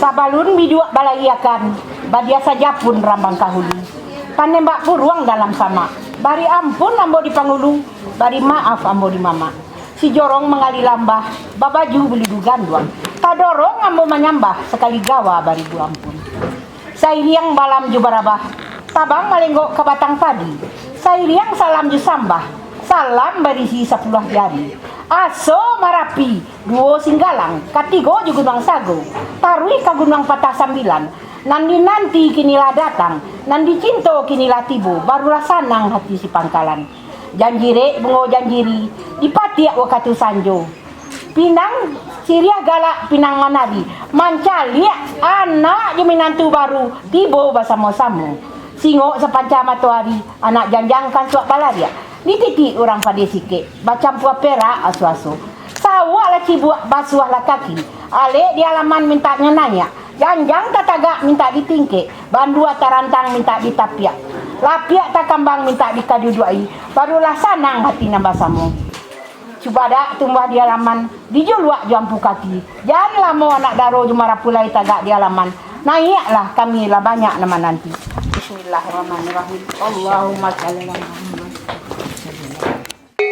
Sabalun bidua balayakan, badia saja pun rambang kahulu. Panembak puruang dalam sama, bari ampun ambo di pangulu, bari maaf ambo di mama. Si jorong mengali lambah, babaju beli dugan duang. Kadorong ambo menyambah, sekali gawa bari bu ampun. Sairiang balam jubarabah, tabang malenggok ke batang padi. Sairiang salam jusambah, salam berisi 10 jari. Aso marapi, duo singgalang, katigo juga gunung sago, tarui ke gunung patah sambilan. Nanti kinilah datang, nanti cinto kinilah tibu, barulah sanang hati si pangkalan. Janjire bungo janjiri, dipatiak wakatu sanjo. Pinang siria galak pinang manari, mancaliak anak jeminantu baru, tibo basamo-samo. Singo sepanca matuari, anak janjangkan suak balaria. Ni titik orang pada sikit, macam puak perak asu-asu. Sawak lah cibuak basuh lah kaki, alik di halaman minta ngenanya. Janjang tak tagak minta ditingkik, bandua tarantang minta ditapiak. Lapiak tak kambang minta dikaduduai, barulah sanang hati nambah samu. Cuba dak tumbah di halaman, dijuluak jampu kaki. Jangan lama anak daro jumara pulai tagak di halaman. Naiklah kami lah banyak nama nanti. Bismillahirrahmanirrahim. Allahumma shalli ala Muhammad.